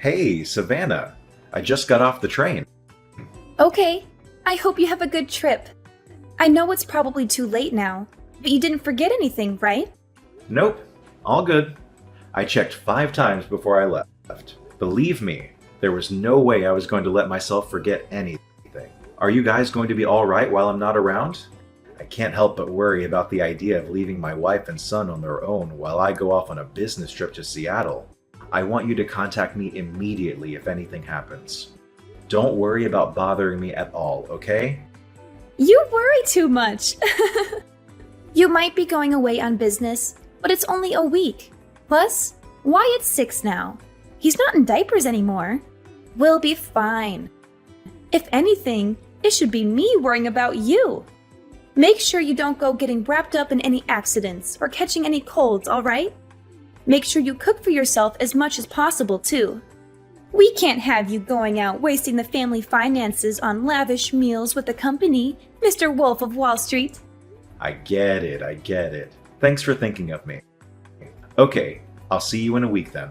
Hey, Savannah. I just got off the train. Okay, I hope you have a good trip. I know it's probably too late now, but you didn't forget anything, right? Nope, all good. I checked 5 times before I left. Believe me, there was no way I was going to let myself forget anything. Are you guys going to be alright while I'm not around? I can't help but worry about the idea of leaving my wife and son on their own while I go off on a business trip to Seattle. I want you to contact me immediately if anything happens. Don't worry about bothering me at all, okay? You worry too much. You might be going away on business, but it's only a week. Plus, Wyatt's 6 now. He's not in diapers anymore. We'll be fine. If anything, it should be me worrying about you. Make sure you don't go getting wrapped up in any accidents or catching any colds, alright? Make sure you cook for yourself as much as possible, too. We can't have you going out wasting the family finances on lavish meals with the company, Mr. Wolf of Wall Street. I get it. Thanks for thinking of me. Okay, I'll see you in a week then.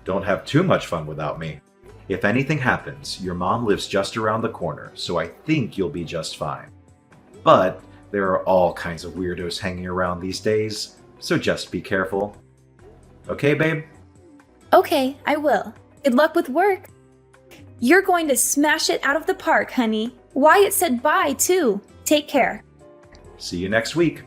Don't have too much fun without me. If anything happens, your mom lives just around the corner, so I think you'll be just fine. But there are all kinds of weirdos hanging around these days, so just be careful. Okay, babe? Okay, I will. Good luck with work. You're going to smash it out of the park, honey. Wyatt said bye, too. Take care. See you next week.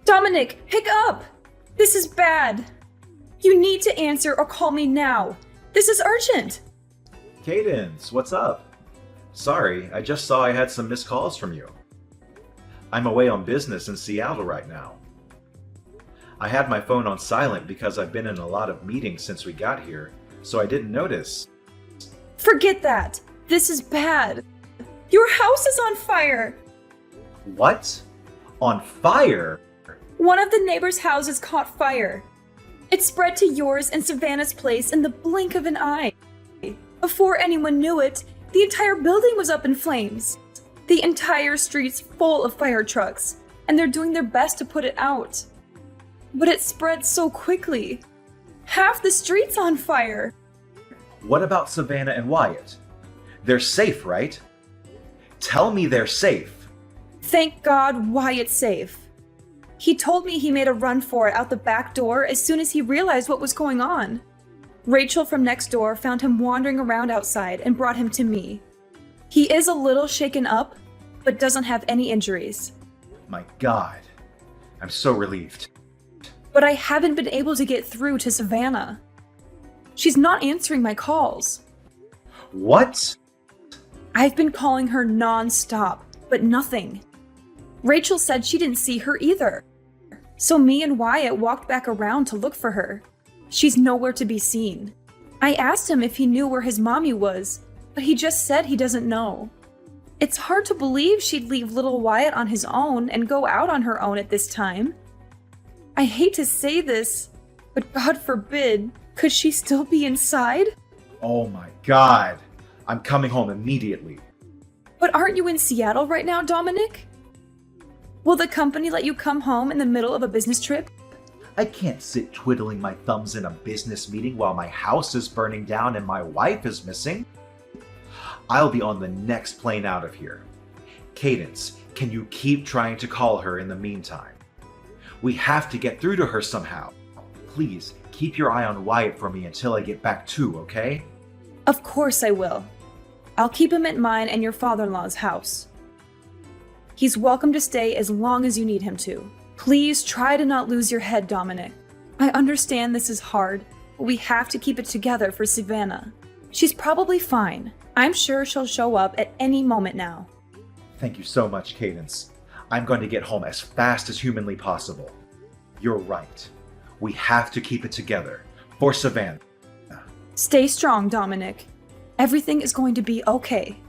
Dominic, pick up! This is bad. You need to answer or call me now. This is urgent. Cadence, what's up? Sorry, I just saw I had some missed calls from you. I'm away on business in Seattle right now. I had my phone on silent because I've been in a lot of meetings since we got here, so I didn't notice. Forget that. This is bad. Your house is on fire. What? On fire? One of the neighbors' houses caught fire. It spread to yours and Savannah's place in the blink of an eye. Before anyone knew it, the entire building was up in flames. The entire street's full of fire trucks, and they're doing their best to put it out. But it spread so quickly. Half the street's on fire. What about Savannah and Wyatt? They're safe, right? Tell me they're safe. Thank God Wyatt's safe. He told me he made a run for it out the back door as soon as he realized what was going on. Rachel from next door found him wandering around outside and brought him to me. He is a little shaken up, but doesn't have any injuries. My God, I'm so relieved. But I haven't been able to get through to Savannah. She's not answering my calls. What? I've been calling her non-stop, but nothing. Rachel said she didn't see her either. So me and Wyatt walked back around to look for her. She's nowhere to be seen. I asked him if he knew where his mommy was, but he just said he doesn't know. It's hard to believe she'd leave little Wyatt on his own and go out on her own at this time. I hate to say this, but God forbid, could she still be inside? Oh my God. I'm coming home immediately. But aren't you in Seattle right now, Dominic? Will the company let you come home in the middle of a business trip? I can't sit twiddling my thumbs in a business meeting while my house is burning down and my wife is missing. I'll be on the next plane out of here. Cadence, can you keep trying to call her in the meantime? We have to get through to her somehow. Please, keep your eye on Wyatt for me until I get back too, okay? Of course I will. I'll keep him at mine and your father-in-law's house. He's welcome to stay as long as you need him to. Please try to not lose your head, Dominic. I understand this is hard, but we have to keep it together for Savannah. She's probably fine. I'm sure she'll show up at any moment now. Thank you so much, Cadence. I'm going to get home as fast as humanly possible. You're right. We have to keep it together for Savannah. Stay strong, Dominic. Everything is going to be okay.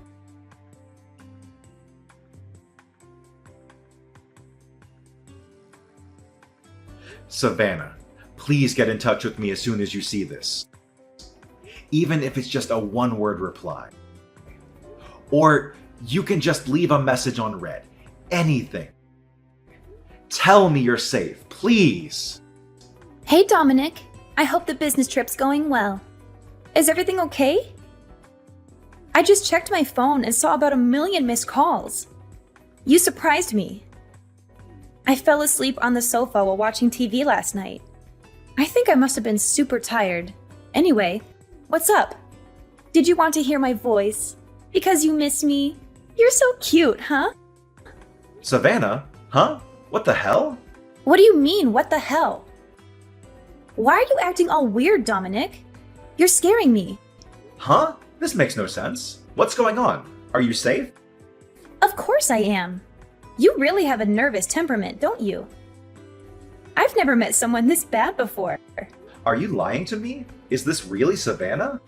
Savannah, please get in touch with me as soon as you see this. even if it's just a one-word reply. Or you can just leave a message on red. Anything. Tell me you're safe, please. Hey, Dominic. I hope the business trip's going well. Is everything okay? I just checked my phone and saw about 1 million missed calls. You surprised me. I fell asleep on the sofa while watching TV last night. I think I must have been super tired. Anyway, what's up? Did you want to hear my voice? Because you miss me? You're so cute, huh? Savannah? Huh? What the hell? What do you mean, what the hell? Why are you acting all weird, Dominic? You're scaring me. Huh? This makes no sense. What's going on? Are you safe? Of course I am. You really have a nervous temperament, don't you? I've never met someone this bad before. Are you lying to me? Is this really Savannah?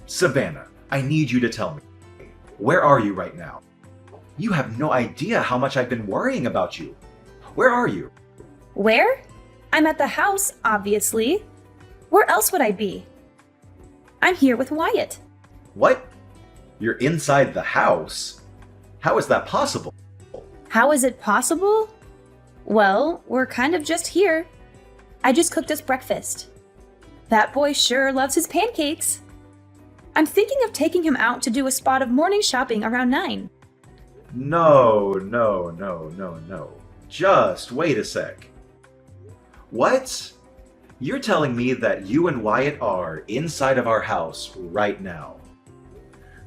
Savannah, I need you to tell me. Where are you right now? You have no idea how much I've been worrying about you. Where are you? Where? I'm at the house, obviously. Where else would I be? I'm here with Wyatt. What? You're inside the house? How is that possible? How is it possible? Well, we're kind of just here. I just cooked us breakfast. That boy sure loves his pancakes. I'm thinking of taking him out to do a spot of morning shopping around 9. No. Just wait a sec. What? You're telling me that you and Wyatt are inside of our house right now.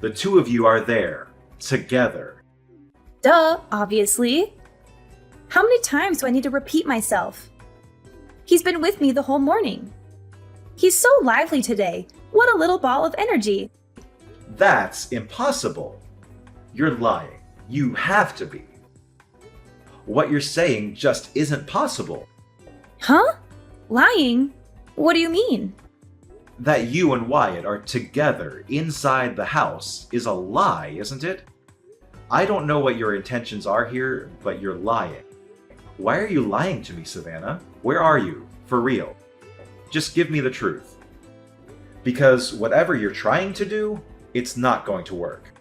The two of you are there, together. Duh, obviously. How many times do I need to repeat myself? He's been with me the whole morning. He's so lively today. What a little ball of energy. That's impossible. You're lying. You have to be. What you're saying just isn't possible. Huh? Lying? What do you mean? That you and Wyatt are together inside the house is a lie, isn't it? I don't know what your intentions are here, but you're lying. Why are you lying to me, Savannah? Where are you? For real. Just give me the truth. Because whatever you're trying to do, it's not going to work.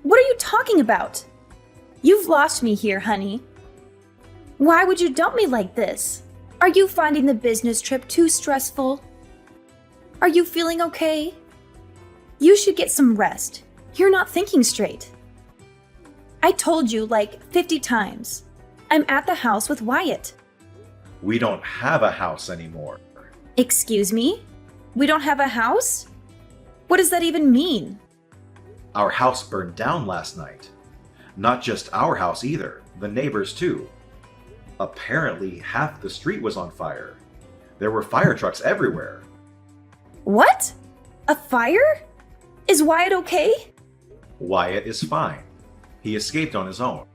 What are you talking about? You've lost me here, honey. Why would you dump me like this? Are you finding the business trip too stressful? Are you feeling okay? You should get some rest. You're not thinking straight. I told you like 50 times. I'm at the house with Wyatt. We don't have a house anymore. Excuse me? We don't have a house? What does that even mean? Our house burned down last night. Not just our house either, the neighbors too. Apparently, half the street was on fire. There were fire trucks everywhere. What? A fire? Is Wyatt okay? Wyatt is fine. He escaped on his own.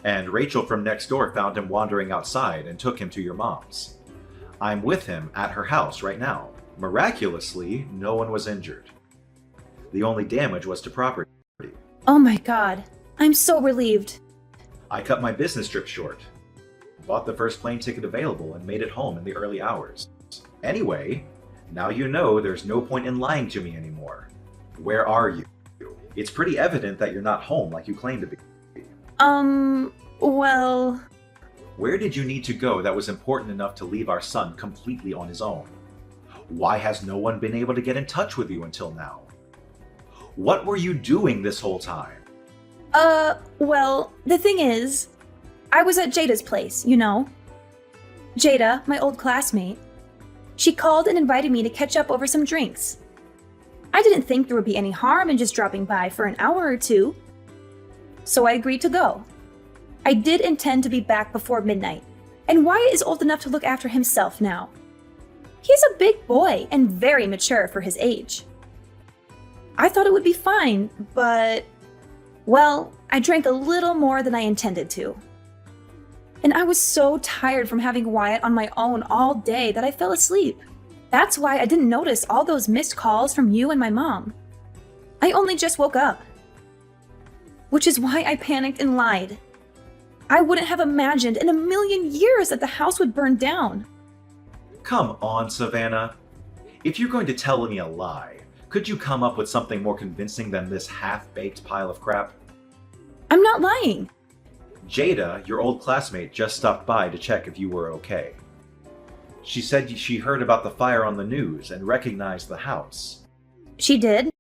And Rachel from next door found him wandering outside and took him to your mom's. I'm with him at her house right now. Miraculously, no one was injured. The only damage was to property. Oh my god. I'm so relieved. I cut my business trip short. Bought the first plane ticket available and made it home in the early hours. Anyway, now you know there's no point in lying to me anymore. Where are you? It's pretty evident that you're not home like you claim to be. Well... Where did you need to go that was important enough to leave our son completely on his own? Why has no one been able to get in touch with you until now? What were you doing this whole time? Well, the thing is, I was at Jada's place, you know. Jada, my old classmate. She called and invited me to catch up over some drinks. I didn't think there would be any harm in just dropping by for an hour or two. So I agreed to go. I did intend to be back before midnight, and Wyatt is old enough to look after himself now. He's a big boy and very mature for his age. I thought it would be fine, but... well, I drank a little more than I intended to. And I was so tired from having Wyatt on my own all day that I fell asleep. That's why I didn't notice all those missed calls from you and my mom. I only just woke up. Which is why I panicked and lied. I wouldn't have imagined in 1,000,000 years that the house would burn down. Come on, Savannah. If you're going to tell me a lie, could you come up with something more convincing than this half-baked pile of crap? I'm not lying. Jada, your old classmate, just stopped by to check if you were okay. She said she heard about the fire on the news and recognized the house. She did?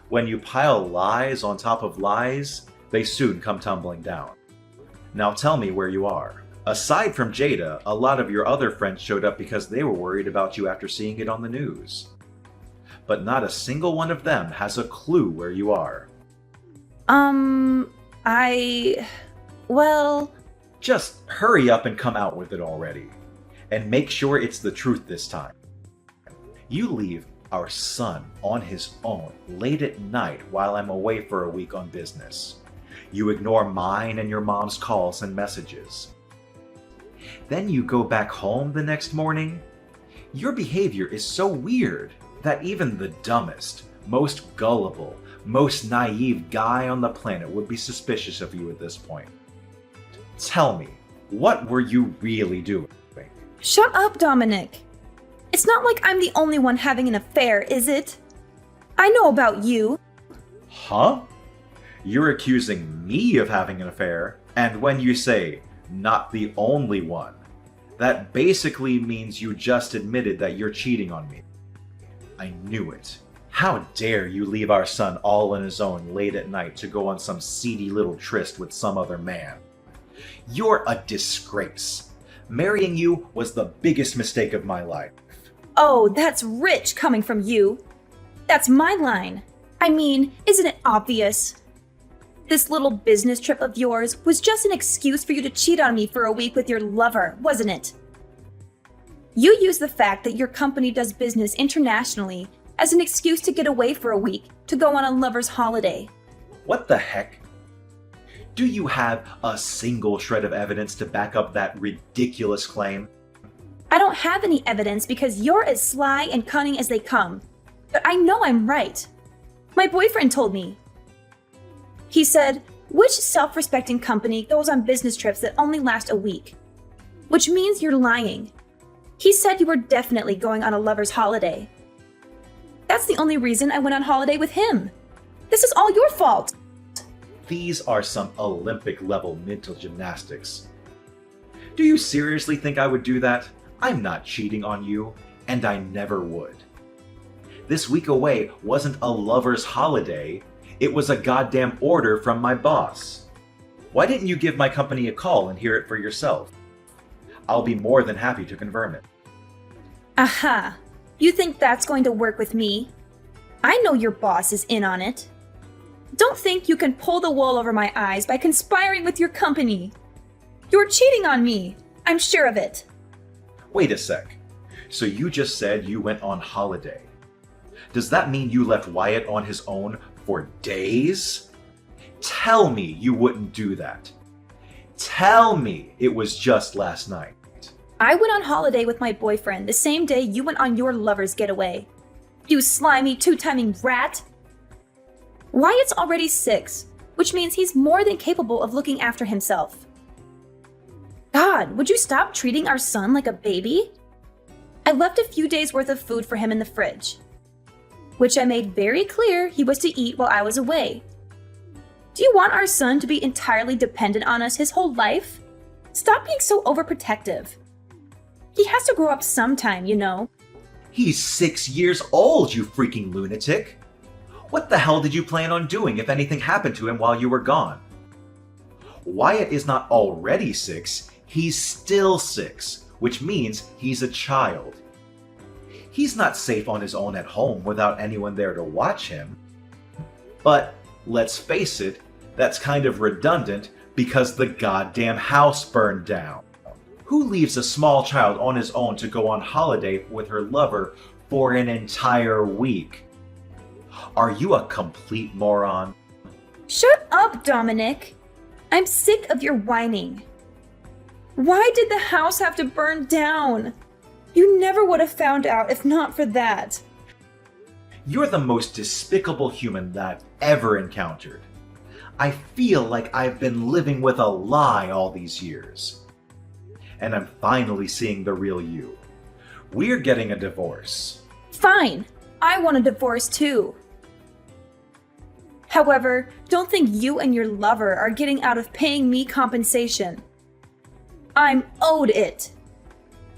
When you pile lies on top of lies, they soon come tumbling down. Now tell me where you are. Aside from Jada, a lot of your other friends showed up because they were worried about you after seeing it on the news. But not a single one of them has a clue where you are. Well... Just hurry up and come out with it already. And make sure it's the truth this time. You leave our son on his own late at night while I'm away for a week on business. You ignore mine and your mom's calls and messages. Then you go back home the next morning. Your behavior is so weird that even the dumbest, most gullible, most naive guy on the planet would be suspicious of you at this point. Tell me, what were you really doing? Shut up, Dominic. It's not like I'm the only one having an affair, is it? I know about you. Huh? You're accusing me of having an affair, and when you say, not the only one, that basically means you just admitted that you're cheating on me. I knew it. How dare you leave our son all on his own late at night to go on some seedy little tryst with some other man? You're a disgrace. Marrying you was the biggest mistake of my life. Oh, that's rich coming from you. That's my line. I mean, isn't it obvious? This little business trip of yours was just an excuse for you to cheat on me for a week with your lover, wasn't it? You used the fact that your company does business internationally as an excuse to get away for a week to go on a lover's holiday. What the heck? Do you have a single shred of evidence to back up that ridiculous claim? I don't have any evidence because you're as sly and cunning as they come. But I know I'm right. My boyfriend told me. He said, which self-respecting company goes on business trips that only last a week? Which means you're lying. He said you were definitely going on a lover's holiday. That's the only reason I went on holiday with him. This is all your fault. These are some Olympic-level mental gymnastics. Do you seriously think I would do that? I'm not cheating on you, and I never would. This week away wasn't a lover's holiday, it was a goddamn order from my boss. Why didn't you give my company a call and hear it for yourself? I'll be more than happy to confirm it. Aha! You think that's going to work with me? I know your boss is in on it. Don't think you can pull the wool over my eyes by conspiring with your company. You're cheating on me. I'm sure of it. Wait a sec. So you just said you went on holiday. Does that mean you left Wyatt on his own for days? Tell me you wouldn't do that. Tell me it was just last night. I went on holiday with my boyfriend the same day you went on your lover's getaway. You slimy, two-timing rat! Wyatt's already 6, which means he's more than capable of looking after himself. God, would you stop treating our son like a baby? I left a few days' worth of food for him in the fridge, which I made very clear he was to eat while I was away. Do you want our son to be entirely dependent on us his whole life? Stop being so overprotective. He has to grow up sometime, you know. He's 6 years old, you freaking lunatic! What the hell did you plan on doing if anything happened to him while you were gone? Wyatt is not already 6, he's still 6, which means he's a child. He's not safe on his own at home without anyone there to watch him. But, let's face it, that's kind of redundant because the goddamn house burned down. Who leaves a small child on his own to go on holiday with her lover for an entire week? Are you a complete moron? Shut up, Dominic! I'm sick of your whining. Why did the house have to burn down? You never would have found out if not for that. You're the most despicable human that I've ever encountered. I feel like I've been living with a lie all these years. And I'm finally seeing the real you. We're getting a divorce. Fine, I want a divorce too. However, don't think you and your lover are getting out of paying me compensation. I'm owed it.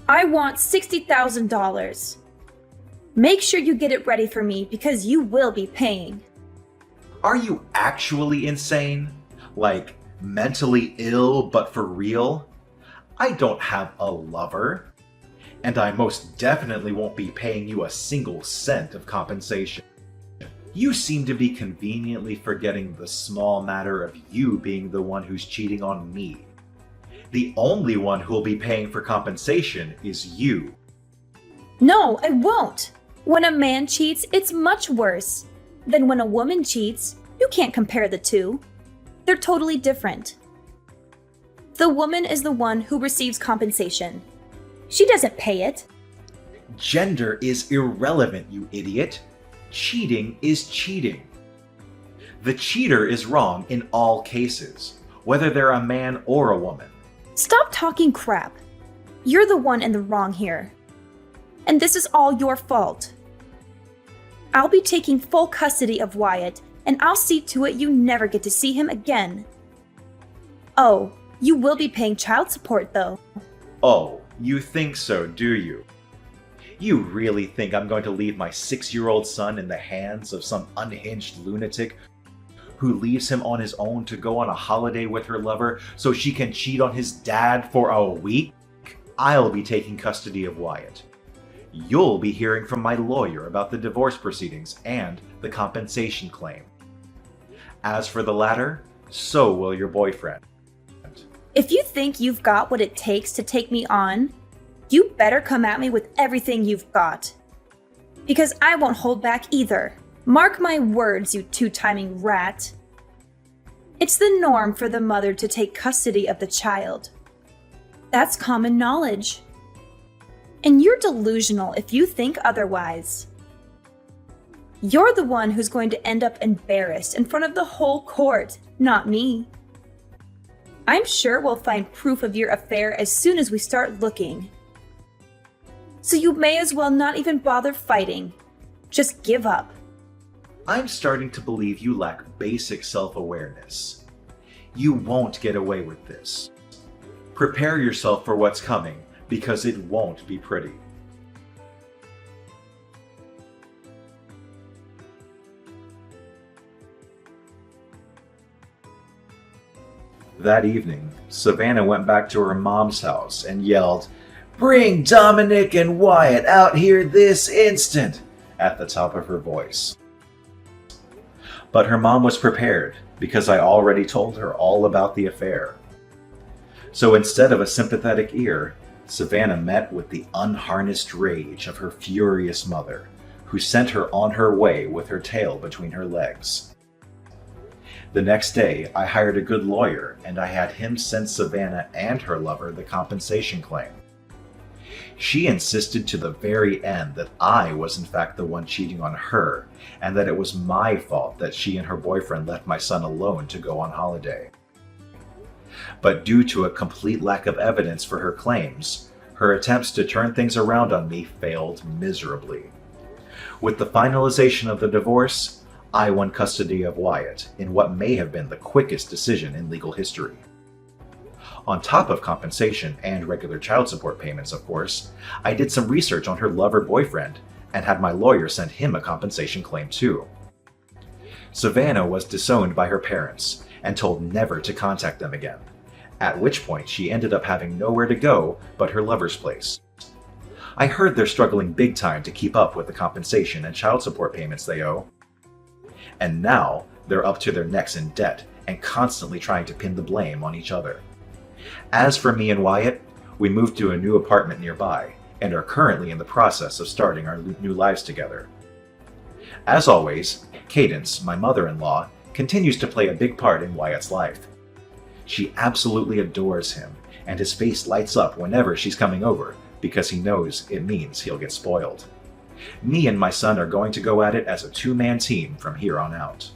I want $60,000. Make sure you get it ready for me because you will be paying. Are you actually insane? Like, mentally ill but for real? I don't have a lover. And I most definitely won't be paying you a single cent of compensation. You seem to be conveniently forgetting the small matter of you being the one who's cheating on me. The only one who'll be paying for compensation is you. No, I won't. When a man cheats, it's much worse. Than when a woman cheats, you can't compare the two. They're totally different. The woman is the one who receives compensation. She doesn't pay it. Gender is irrelevant, you idiot. Cheating is cheating. The cheater is wrong in all cases, whether they're a man or a woman. Stop talking crap. You're the one in the wrong here. And this is all your fault. I'll be taking full custody of Wyatt, and I'll see to it you never get to see him again. Oh, you will be paying child support though. Oh, you think so, do you? You really think I'm going to leave my 6-year-old son in the hands of some unhinged lunatic who leaves him on his own to go on a holiday with her lover so she can cheat on his dad for a week? I'll be taking custody of Wyatt. You'll be hearing from my lawyer about the divorce proceedings and the compensation claim. As for the latter, so will your boyfriend. If you think you've got what it takes to take me on, you better come at me with everything you've got. Because I won't hold back either. Mark my words, you two-timing rat. It's the norm for the mother to take custody of the child. That's common knowledge. And you're delusional if you think otherwise. You're the one who's going to end up embarrassed in front of the whole court, not me. I'm sure we'll find proof of your affair as soon as we start looking. So you may as well not even bother fighting. Just give up. I'm starting to believe you lack basic self-awareness. You won't get away with this. Prepare yourself for what's coming, because it won't be pretty. That evening, Savannah went back to her mom's house and yelled, "Bring Dominic and Wyatt out here this instant!" at the top of her voice. But her mom was prepared because I already told her all about the affair. So instead of a sympathetic ear, Savannah met with the unharnessed rage of her furious mother, who sent her on her way with her tail between her legs. The next day, I hired a good lawyer and I had him send Savannah and her lover the compensation claim. She insisted to the very end that I was in fact the one cheating on her, and that it was my fault that she and her boyfriend left my son alone to go on holiday. But due to a complete lack of evidence for her claims, her attempts to turn things around on me failed miserably. With the finalization of the divorce, I won custody of Wyatt in what may have been the quickest decision in legal history. On top of compensation and regular child support payments, of course, I did some research on her lover boyfriend and had my lawyer send him a compensation claim too. Savannah was disowned by her parents and told never to contact them again, at which point she ended up having nowhere to go but her lover's place. I heard they're struggling big time to keep up with the compensation and child support payments they owe. And now they're up to their necks in debt and constantly trying to pin the blame on each other. As for me and Wyatt, we moved to a new apartment nearby and are currently in the process of starting our new lives together. As always, Cadence, my mother-in-law, continues to play a big part in Wyatt's life. She absolutely adores him, and his face lights up whenever she's coming over because he knows it means he'll get spoiled. Me and my son are going to go at it as a two-man team from here on out.